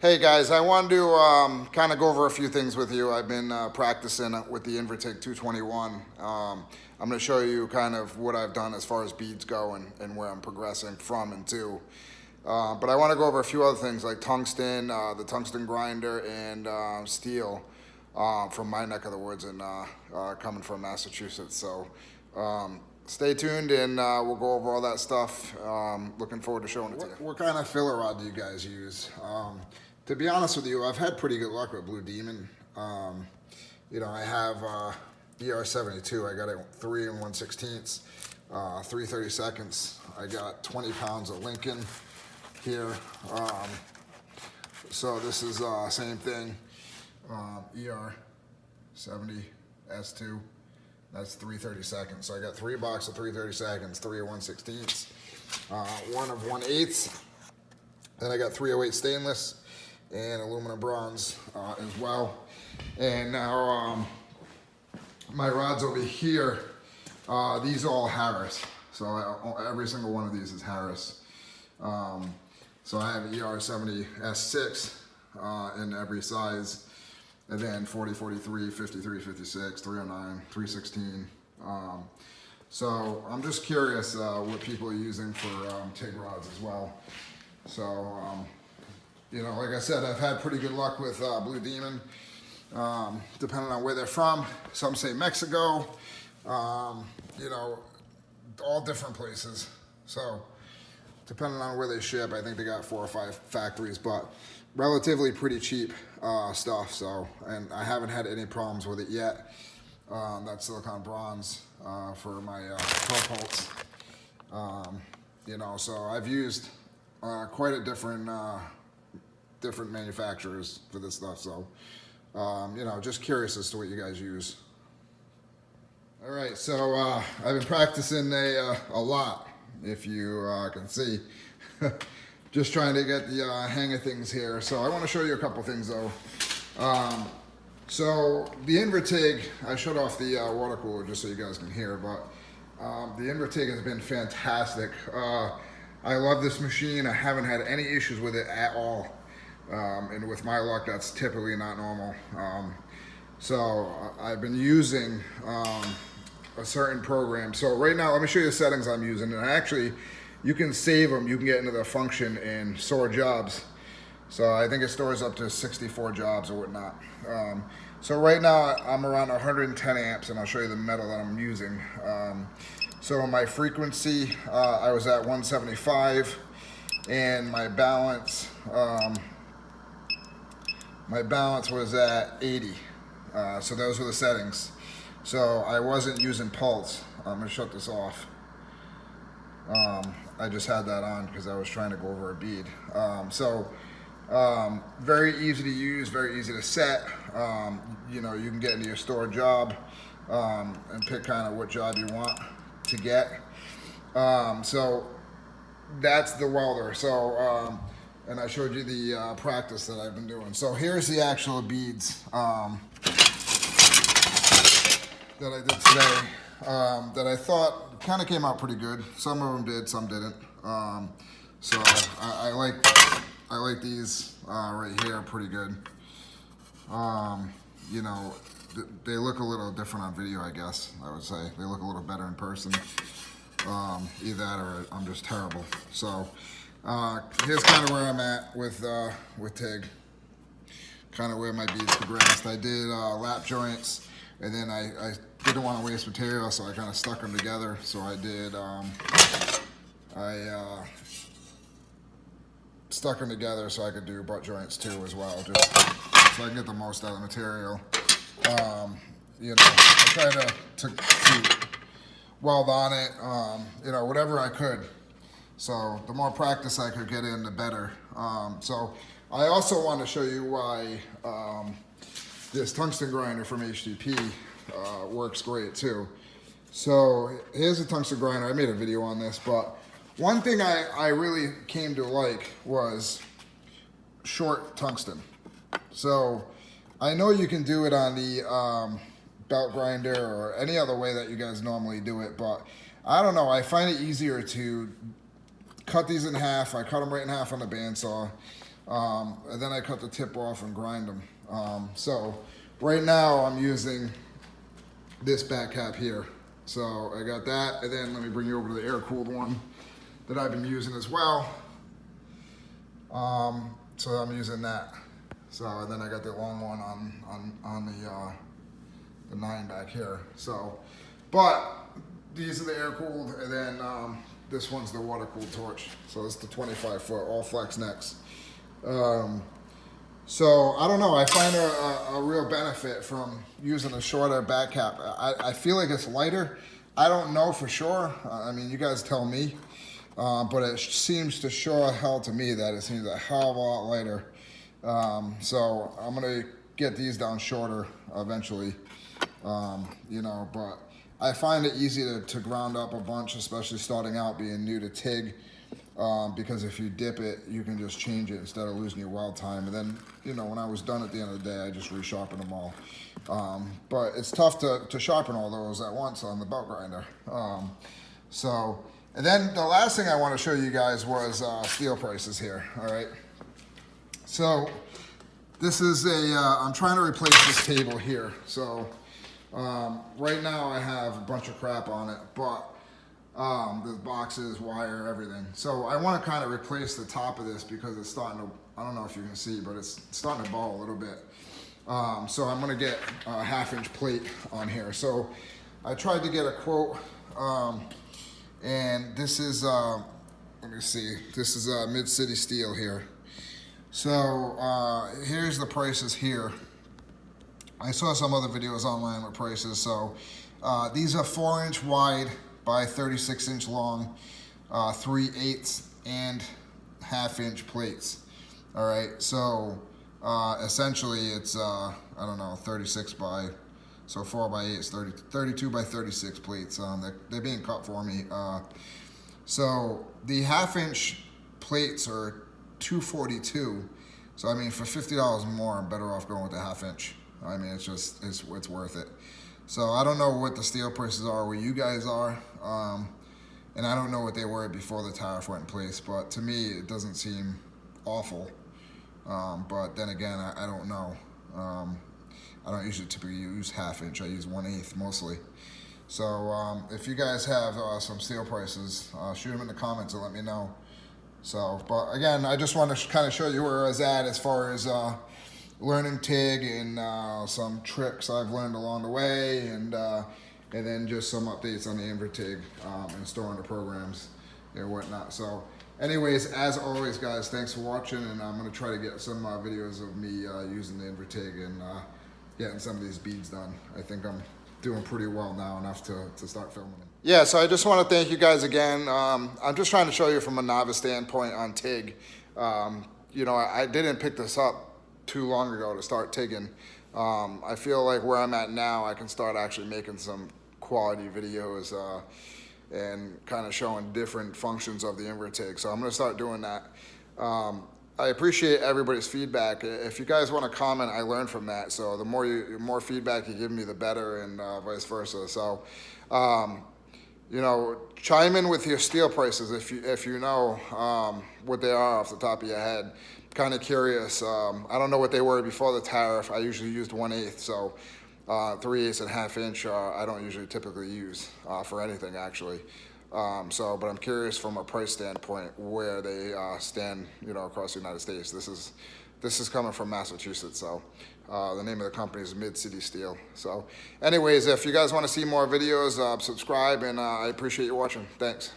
Hey guys, I wanted to kind of go over a few things with you. I've been practicing with the Invertig 221. I'm going to show you kind of what I've done as far as beads go and where I'm progressing from and to. But I want to go over a few other things like tungsten, the tungsten grinder, and steel from my neck of the woods and coming from Massachusetts. So stay tuned and we'll go over all that stuff. Looking forward to showing it to you. What kind of filler rod do you guys use? To be honest with you, I've had pretty good luck with Blue Demon. I have ER72. I got it 3 1/16, 3/32. I got 20 pounds of Lincoln here. So this is same thing. ER70 S2. That's 3/32. So I got 3 boxes of 3/32, 3 1/16, 1 1/8. Then I got 308 stainless and aluminum bronze as well. And now my rods over here, these are all Harris. So every single one of these is Harris. So I have ER70 S6 in every size, and then 40, 43, 53, 56, 309, 316. So I'm just curious what people are using for TIG rods as well. So, like I said, I've had pretty good luck with Blue Demon, depending on where they're from. Some say Mexico, all different places. So, depending on where they ship, I think they got 4 or 5 factories, but relatively pretty cheap stuff. So, and I haven't had any problems with it yet. That's silicon bronze for my 12 volts. So I've used quite a different manufacturers for this stuff. So, just curious as to what you guys use. All right, so I've been practicing a lot, if you can see. Just trying to get the hang of things here. So I want to show you a couple things though. So the Invertig, I shut off the water cooler just so you guys can hear, but the Invertig has been fantastic. I love this machine. I haven't had any issues with it at all. And with my luck, that's typically not normal. So I've been using a certain program. So right now, let me show you the settings I'm using. And actually, you can save them. You can get into the function and store jobs. So I think it stores up to 64 jobs or whatnot. So right now, I'm around 110 amps, and I'll show you the metal that I'm using. So my frequency, I was at 175, and my balance was at 80. So those were the settings. So I wasn't using pulse. I'm gonna shut this off. I just had that on because I was trying to go over a bead. Very easy to use, very easy to set. You can get into your store job and pick kind of what job you want to get. So that's the welder. So and I showed you the practice that I've been doing. So here's the actual beads that I did today that I thought kind of came out pretty good. Some of them did, some didn't. So I like these right here pretty good. They look a little different on video, I guess, I would say. They look a little better in person. Either that or I'm just terrible. So here's kind of where I'm at with TIG. Kind of where my beads progressed. I did lap joints, and then I didn't want to waste material, so I kind of stuck them together. So I did, stuck them together so I could do butt joints too as well, just so I can get the most out of the material. I try to weld on it, whatever I could. So the more practice I could get in, the better. So I also want to show you why this tungsten grinder from HTP works great too. So here's a tungsten grinder. I made a video on this, but one thing I really came to like was short tungsten. So I know you can do it on the belt grinder or any other way that you guys normally do it, but I don't know, I find it easier to cut these in half. I cut them right in half on the bandsaw. And then I cut the tip off and grind them. So right now I'm using this back cap here. So I got that, and then let me bring you over to the air-cooled one that I've been using as well. So I'm using that. So and then I got the long one on the 9 back here. So, but these are the air-cooled, and then this one's the water-cooled torch. So this is the 25-foot all flex necks. So I don't know, I find a real benefit from using a shorter back cap. I feel like it's lighter. I don't know for sure. I mean, you guys tell me. But it seems to sure hell to me that it seems a hell of a lot lighter. So I'm gonna get these down shorter eventually. You know, but I find it easy to ground up a bunch, especially starting out being new to TIG. Because if you dip it, you can just change it instead of losing your weld time. And then, you know, when I was done at the end of the day, I just resharpened them all. But it's tough to sharpen all those at once on the belt grinder. And then the last thing I want to show you guys was steel prices here, all right? So this is I'm trying to replace this table here. So right now I have a bunch of crap on it, but there's boxes, wire, everything. So I want to kind of replace the top of this because it's starting to, I don't know if you can see, but it's starting to ball a little bit. So I'm going to get a 1/2-inch plate on here. So I tried to get a quote, and this is, let me see, this is Mid-City Steel here. So here's the prices here. I saw some other videos online with prices. So these are 4-inch wide by 36-inch long, 3/8 and 1/2-inch plates. All right, so essentially it's I don't know, 36 by, so 4 by 8 is 32 by 36 plates. They're being cut for me. So the 1/2-inch plates are $242. So I mean, for $50 more, I'm better off going with the 1/2-inch. I mean, it's just it's worth it. So I don't know what the steel prices are where you guys are, and I don't know what they were before the tariff went in place, but to me it doesn't seem awful. But then again, I don't know. I don't usually typically use 1/2-inch, I use 1/8 mostly. So if you guys have some steel prices, shoot them in the comments and let me know. So, but again, I just want to kind of show you where I was at as far as learning TIG and some tricks I've learned along the way, and then just some updates on the InverTIG and storing the programs and whatnot. So anyways, as always guys, thanks for watching, and I'm going to try to get some videos of me using the InverTIG and getting some of these beads done. I think I'm doing pretty well now, enough to start filming them. Yeah, so I just want to thank you guys again. I'm just trying to show you from a novice standpoint on TIG. You know, I didn't pick this up too long ago to start TIGging. I feel like where I'm at now, I can start actually making some quality videos and kind of showing different functions of the InverTIG. So I'm going to start doing that. I appreciate everybody's feedback. If you guys want to comment, I learn from that. So the more feedback you give me, the better, and vice versa. So, you know, chime in with your steel prices if you know what they are off the top of your head. Kind of curious. I don't know what they were before the tariff. I usually used 1/8, so 3/8 and 1/2-inch I don't usually typically use for anything actually. But I'm curious from a price standpoint where they stand, you know, across the United States. This is coming from Massachusetts, so the name of the company is Mid-City Steel. So anyways, if you guys want to see more videos, subscribe, and I appreciate you watching. Thanks.